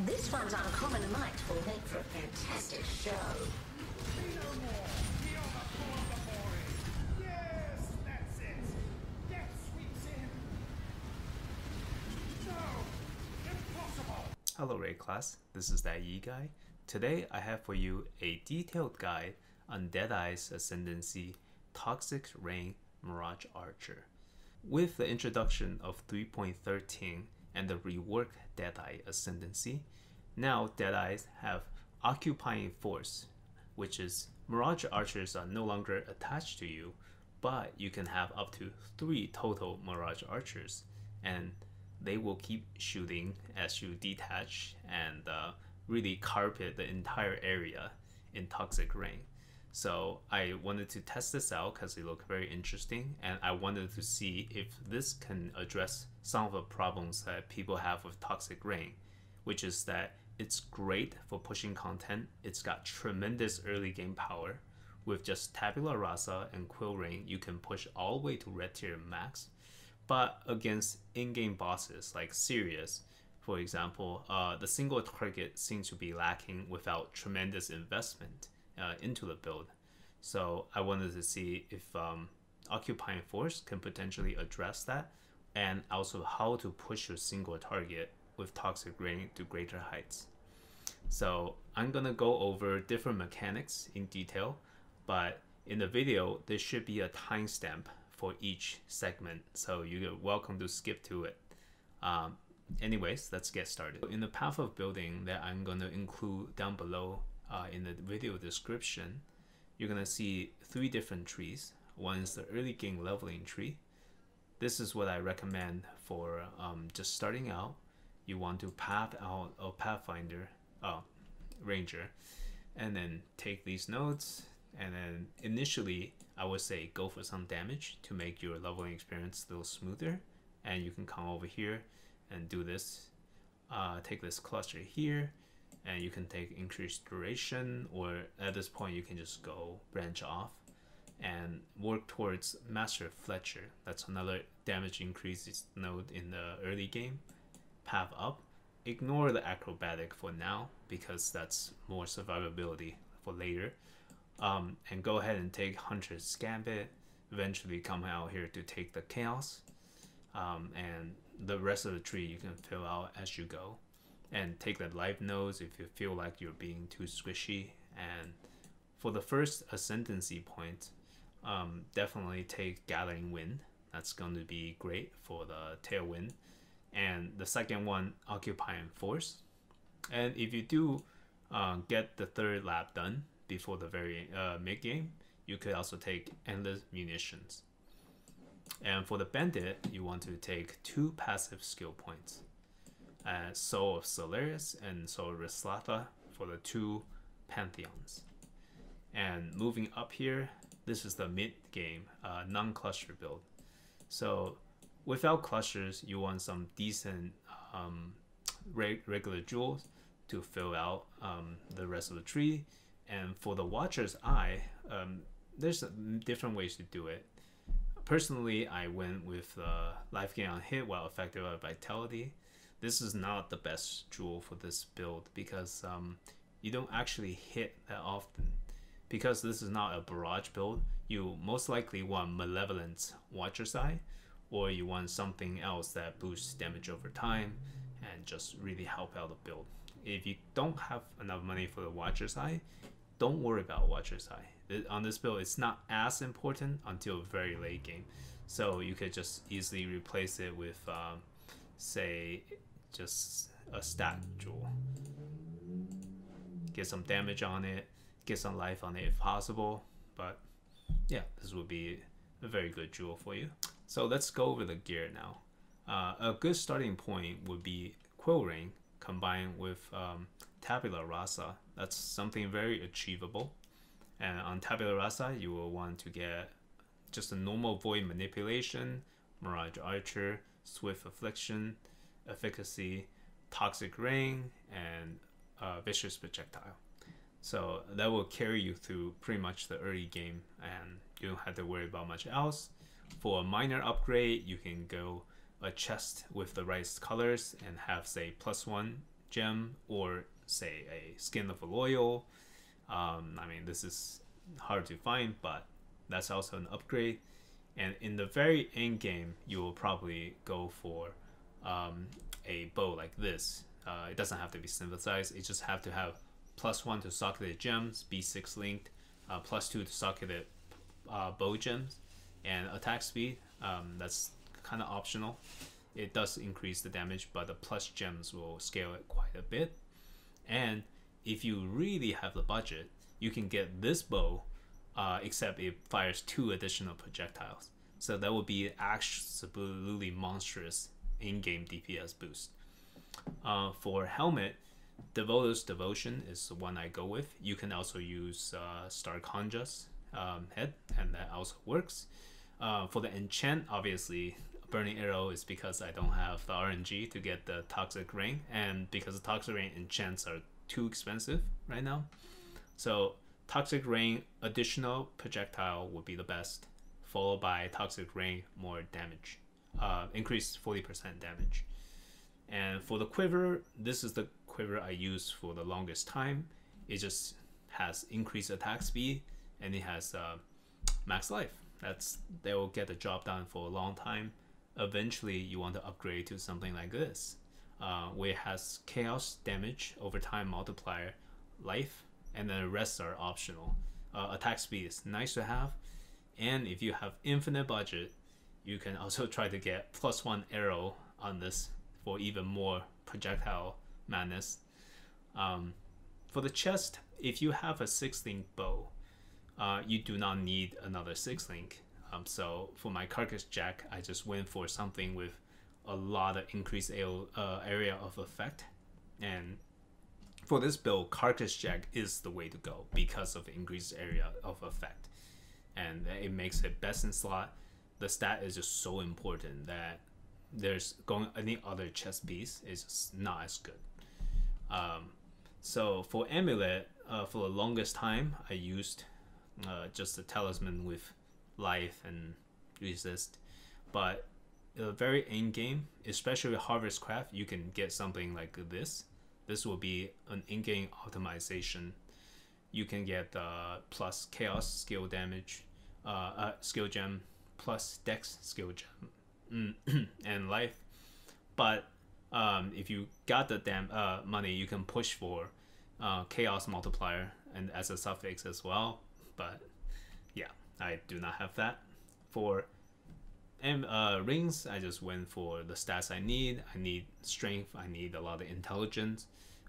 This one's uncommon might will make for a fantastic show. Say no more. We are the boy. Yes, that's it. Death sweeps in. No, impossible. Hello Ray class, this is Deadeye guy. Today I have for you a detailed guide on Deadeye's Ascendancy Toxic Rain Mirage Archer. With the introduction of 3.13 and the reworked Deadeye Ascendancy, now Deadeyes have Occupying Force, which is Mirage Archers are no longer attached to you, but you can have up to 3 total Mirage Archers, and they will keep shooting as you detach and really carpet the entire area in Toxic Rain. So I wanted to test this out because it looked very interesting, and I wanted to see if this can address some of the problems that people have with Toxic Rain, which is that it's great for pushing content. It's got tremendous early game power. With just Tabula Rasa and Quill Rain, you can push all the way to red tier max. But against in-game bosses like Sirius, for example, the single target seems to be lacking without tremendous investment into the build. So I wanted to see if Occupying Force can potentially address that, and also how to push your single target with Toxic Rain to greater heights. So I'm gonna go over different mechanics in detail, but in the video there should be a timestamp for each segment, so you're welcome to skip to it. Anyways, let's get started. In the path of building that I'm gonna include down below in the video description, you're gonna see 3 different trees. One is the early game leveling tree. This is what I recommend for just starting out. You want to path out a Pathfinder Ranger, and then take these nodes, and then initially I would say go for some damage to make your leveling experience a little smoother, and you can come over here and do this. Take this cluster here, and you can take increased duration, or at this point you can just go branch off and work towards Master Fletcher. That's another damage increases node in the early game. Path up. Ignore the acrobatic for now because that's more survivability for later. And go ahead and take Hunter's Gambit. Eventually come out here to take the Chaos. And the rest of the tree you can fill out as you go. And take the life nodes if you feel like you're being too squishy. And for the first Ascendancy point, definitely take Gathering Wind. That's going to be great for the Tailwind. And the second one, Occupying Force. And if you do get the 3rd lap done before the very mid game, you could also take Endless Munitions. And for the Bandit, you want to take 2 passive skill points. Soul of Solaris and Soul of Rislatha for the 2 Pantheons. And moving up here, this is the mid game non-cluster build. So without clusters, you want some decent regular jewels to fill out the rest of the tree. And for the Watcher's Eye, there's different ways to do it. Personally, I went with life gain on hit while affected by vitality. This is not the best jewel for this build because you don't actually hit that often. Because this is not a barrage build, you most likely want Malevolent Watcher's Eye, or you want something else that boosts damage over time and just really help out the build. If you don't have enough money for the Watcher's Eye, don't worry about Watcher's Eye. On this build, it's not as important until very late game. So you could just easily replace it with, say, just a stat jewel. Get some damage on it, get some life on it if possible. But yeah, this would be a very good jewel for you. So let's go over the gear now. A good starting point would be Quill Rain combined with Tabula Rasa. That's something very achievable. And on Tabula Rasa, you will want to get just a normal Void Manipulation, Mirage Archer, Swift Affliction, Efficacy, Toxic Rain, and Vicious Projectile. So that will carry you through pretty much the early game, and you don't have to worry about much else. For a minor upgrade, you can go a chest with the right colors and have, say, +1 gem, or say a Skin of a Loyal. I mean, this is hard to find, but that's also an upgrade. And in the very end game, you will probably go for a bow like this. It doesn't have to be synthesized. It just have to have +1 to socketed gems, be 6 linked, +2 to socketed bow gems, and attack speed. That's kind of optional. It does increase the damage, but the plus gems will scale it quite a bit. And if you really have the budget, you can get this bow, except it fires 2 additional projectiles. So that would be absolutely monstrous in-game DPS boost. For helmet, Devoto's Devotion is the one I go with. You can also use Star Conja's head, and that also works. For the enchant, obviously, Burning Arrow is because I don't have the RNG to get the Toxic Rain, and because the Toxic Rain enchants are too expensive right now. So Toxic Rain additional projectile would be the best, followed by Toxic Rain more damage, increased 40% damage. And for the quiver, this is the quiver I use for the longest time. It just has increased attack speed, and it has max life. They will get the job done for a long time. Eventually, you want to upgrade to something like this, where it has chaos damage, over time multiplier, life, and then the rest are optional. Attack speed is nice to have, and if you have infinite budget, you can also try to get +1 arrow on this for even more projectile madness. For the chest, if you have a 6-link bow, you do not need another 6-link. So for my Carcass Jack, I just went for something with a lot of increased area of effect. And for this build, Carcass Jack is the way to go because of the increased area of effect. And it makes it best in slot. The stat is just so important that there's going any other chest piece is just not as good. So for Amulet, for the longest time, I used just a talisman with life and resist, but the very end game, especially with Harvest Craft, you can get something like this. This will be an in-game optimization. You can get plus chaos skill damage, skill gem, plus dex skill gem, and life. But if you got the money, you can push for chaos multiplier and as a suffix as well. But yeah, I do not have that. For rings, I just went for the stats I need. I need strength, I need a lot of intelligence.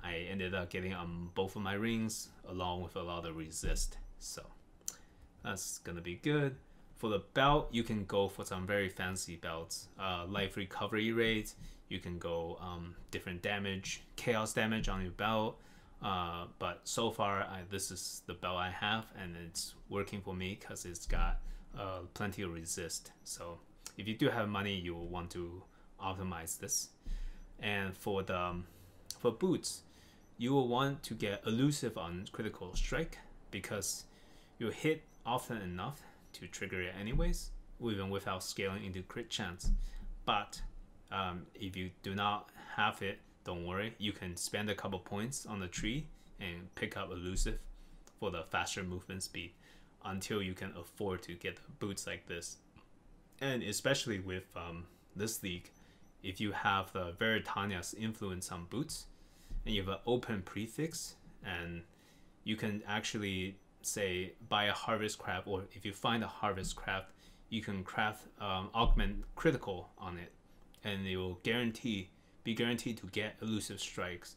I ended up getting on both of my rings along with a lot of resist, so that's gonna be good. For the belt, you can go for some very fancy belts, life recovery rate. You can go different damage, chaos damage on your belt. But so far, this is the belt I have, and it's working for me because it's got plenty of resist. So if you do have money, you will want to optimize this. And for boots, you will want to get elusive on critical strike because you hit often enough to trigger it anyways, even without scaling into crit chance. But if you do not have it, don't worry, you can spend a couple points on the tree and pick up elusive for the faster movement speed until you can afford to get boots like this. And especially with this league, if you have the Veritania's influence on boots and you have an open prefix, and you can actually say buy a harvest craft, or if you find a harvest craft, you can craft augment critical on it, and it will be guaranteed to get elusive strikes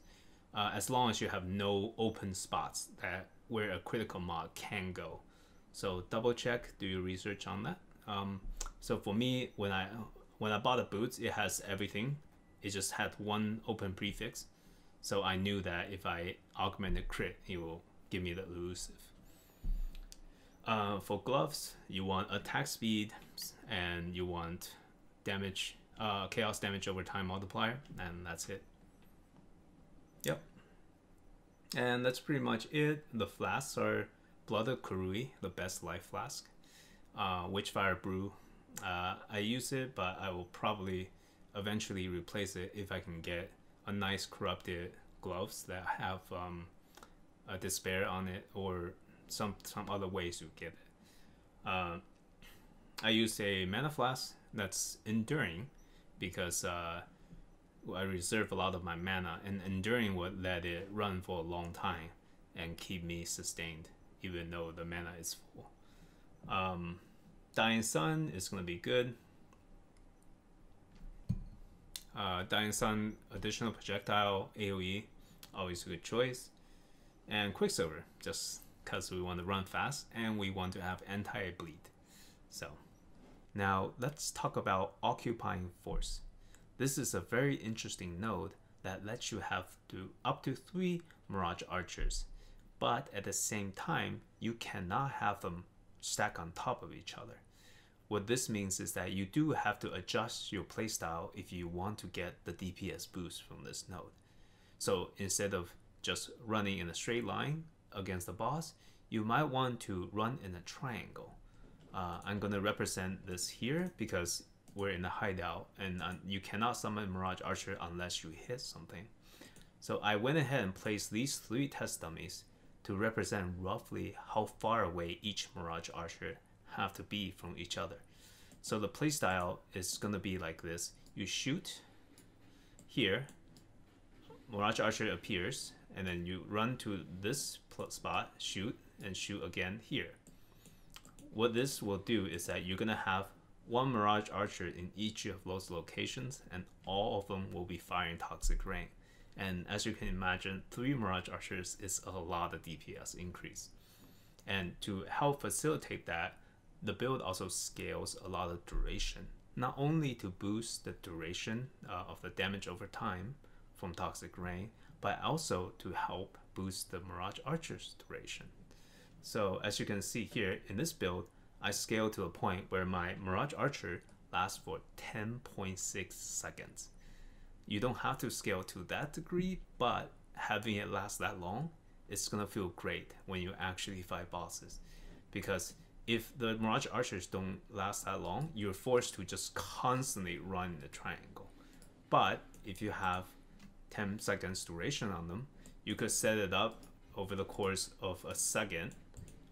as long as you have no open spots that where a critical mod can go. So double check, do your research on that. So for me, when I bought the boots, it has everything. It just had one open prefix, so I knew that if I augment the crit, it will give me the elusive. For gloves, you want attack speed and you want damage, chaos damage over time multiplier, and that's it. Yep. And that's pretty much it. The flasks are Blood of Karui, the best life flask. Witchfire Brew, I use it, but I will probably eventually replace it if I can get a nice corrupted gloves that have a despair on it, or some other ways to get it. I use a mana flask that's enduring because I reserve a lot of my mana, and enduring would let it run for a long time and keep me sustained even though the mana is full. Dying Sun is going to be good. Dying Sun, additional projectile, AoE, always a good choice. And Quicksilver, just because we want to run fast and we want to have anti-bleed. So now let's talk about Occupying Force. This is a very interesting node that lets you have up to 3 Mirage Archers, but at the same time you cannot have them stack on top of each other. What this means is that you do have to adjust your playstyle if you want to get the DPS boost from this node. So instead of just running in a straight line against the boss, you might want to run in a triangle. I'm going to represent this here because we're in a hideout and you cannot summon Mirage Archer unless you hit something. So I went ahead and placed these 3 test dummies to represent roughly how far away each Mirage Archer have to be from each other. So the playstyle is going to be like this. You shoot here, Mirage Archer appears, and then you run to this spot, shoot, and shoot again here. What this will do is that you're going to have 1 Mirage Archer in each of those locations, and all of them will be firing Toxic Rain. And as you can imagine, 3 Mirage Archers is a lot of DPS increase. And to help facilitate that, the build also scales a lot of duration, not only to boost the duration of the damage over time from Toxic Rain, but also to help boost the Mirage Archer's duration. So as you can see here in this build, I scale to a point where my Mirage Archer lasts for 10.6 seconds. You don't have to scale to that degree, but having it last that long, it's gonna feel great when you actually fight bosses. Because if the Mirage Archers don't last that long, you're forced to just constantly run in the triangle. But if you have 10 seconds duration on them, you could set it up over the course of a second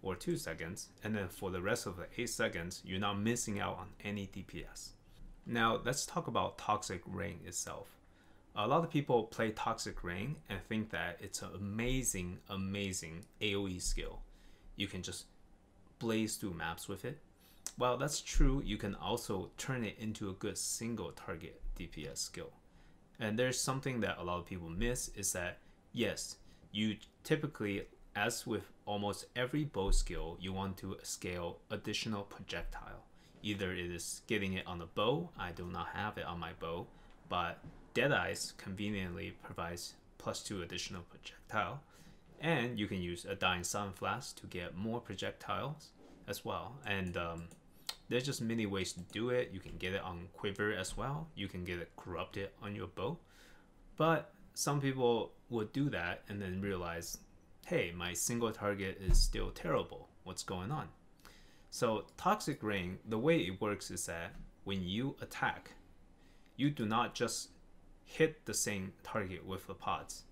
or 2 seconds, and then for the rest of the 8 seconds, you're not missing out on any DPS. Now let's talk about Toxic Rain itself. A lot of people play Toxic Rain and think that it's an amazing AoE skill. You can just blaze through maps with it. While that's true, you can also turn it into a good single target DPS skill. And there's something that a lot of people miss is that, yes, you typically, as with almost every bow skill, you want to scale additional projectile. Either it is getting it on the bow, I do not have it on my bow, but Deadeye's conveniently provides +2 additional projectile, and you can use a Dying Sun flask to get more projectiles as well. And there's just many ways to do it. You can get it on Quiver as well. You can get it corrupted on your bow. But some people would do that and then realize, hey, my single target is still terrible. What's going on? So Toxic Rain, the way it works is that when you attack, you do not just hit the same target with the pods.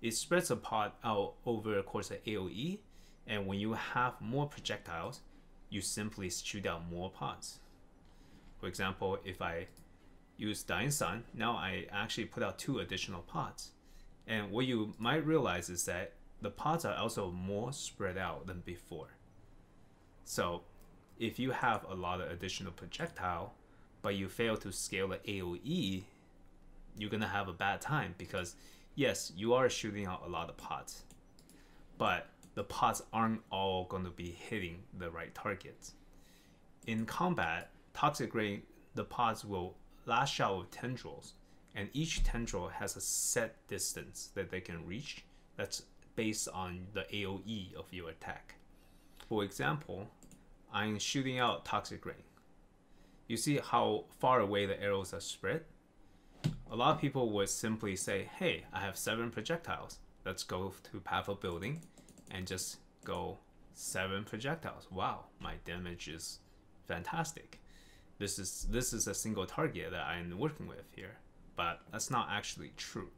It spreads a pod out over the course of AoE, and when you have more projectiles, you simply shoot out more pods. For example, if I use Dying Sun, now I actually put out 2 additional pods. And what you might realize is that the pods are also more spread out than before. So if you have a lot of additional projectile, but you fail to scale the AoE, you're gonna have a bad time because yes, you are shooting out a lot of pods, but the pods aren't all gonna be hitting the right targets. In combat, Toxic Rain, the pods will lash out with tendrils, and each tendril has a set distance that they can reach that's based on the AoE of your attack. For example, I'm shooting out Toxic Rain. You see how far away the arrows are spread? A lot of people would simply say, hey, I have 7 projectiles. Let's go to Path of Building and just go 7 projectiles. Wow, my damage is fantastic. This is a single target that I'm working with here, but that's not actually true.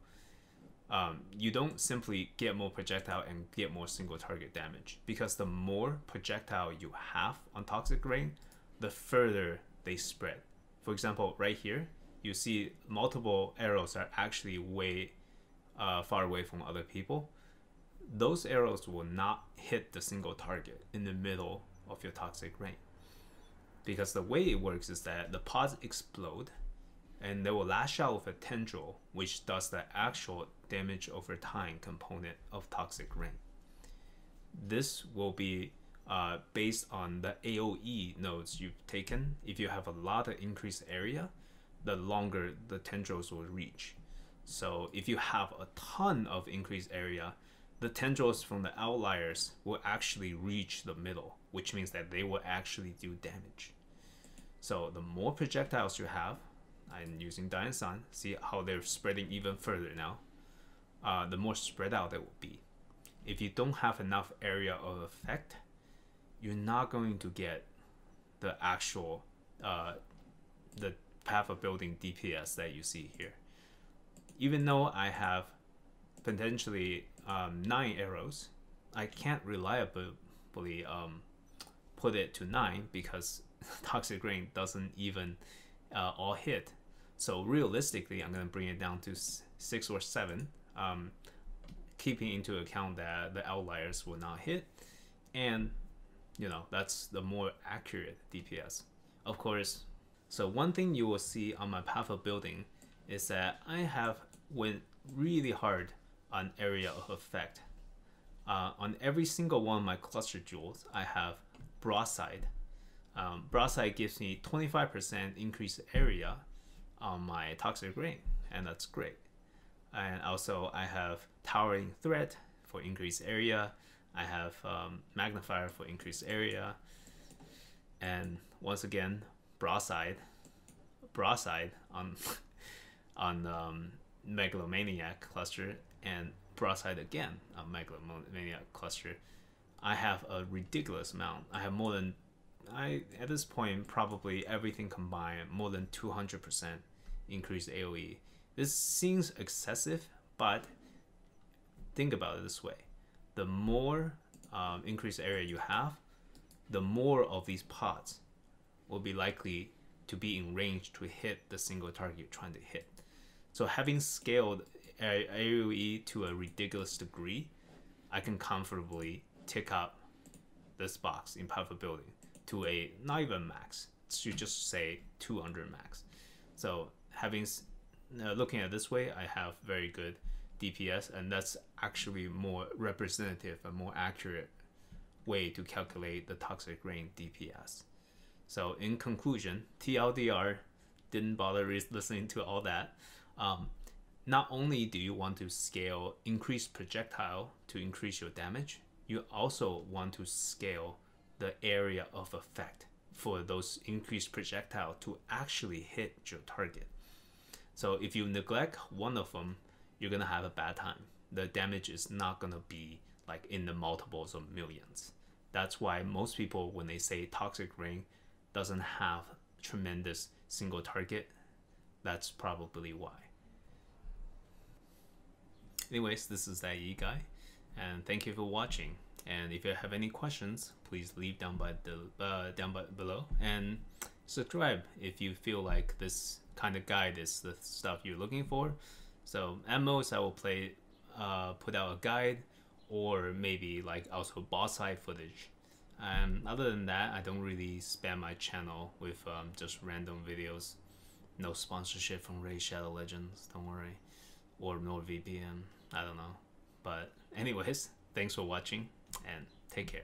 you don't simply get more projectile and get more single target damage, because the more projectile you have on toxic rain, the further they spread. For example, right here, you see multiple arrows are actually way far away from other people. Those arrows will not hit the single target in the middle of your toxic rain, because the way it works is that the pods explode and they will lash out with a tendril, which does the actual damage over time component of toxic rain. This will be based on the AoE nodes you've taken. If you have a lot of increased area, the longer the tendrils will reach. So if you have a ton of increased area, the tendrils from the outliers will actually reach the middle, which means that they will actually do damage. So the more projectiles you have, I'm using Dai and San, see how they're spreading even further now, the more spread out it will be. If you don't have enough area of effect, you're not going to get the actual the path of building DPS that you see here. Even though I have potentially 9 arrows, I can't reliably put it to 9 because toxic rain doesn't even all hit. So realistically, I'm going to bring it down to 6 or 7, keeping into account that the outliers will not hit, and you know, that's the more accurate DPS, of course. So one thing you will see on my path of building is that I have went really hard on area of effect. On every single one of my cluster jewels, I have broadside. Broadside gives me 25% increased area on my toxic rain, and that's great. And also I have towering threat for increased area. I have magnifier for increased area, and once again broadside on on megalomaniac cluster, and broadside again on megalomaniac cluster. I have a ridiculous amount. I have more than, at this point, probably everything combined, more than 200% increased AoE. This seems excessive, but think about it this way. The more increased area you have, the more of these pods will be likely to be in range to hit the single target you're trying to hit. So having scaled AoE to a ridiculous degree, I can comfortably tick up this box in path of building to a, not even max, to just say 200 max. So having looking at it this way, I have very good DPS, and that's actually more representative and more accurate way to calculate the toxic rain DPS. So in conclusion, TLDR, didn't bother listening to all that. Not only do you want to scale increased projectile to increase your damage, you also want to scale the area of effect for those increased projectile to actually hit your target. So if you neglect one of them, you're gonna have a bad time. The damage is not gonna be like in the multiples of millions. That's why most people, when they say toxic rain doesn't have tremendous single target, that's probably why. Anyways, this is that guy, and thank you for watching. And if you have any questions, please leave down below, and subscribe if you feel like this kind of guide is the stuff you're looking for. So at most I will put out a guide, or maybe like also boss side footage. Other than that, I don't really spam my channel with just random videos. No sponsorship from Raid Shadow Legends, don't worry, or NordVPN, I don't know. But anyways, thanks for watching and take care.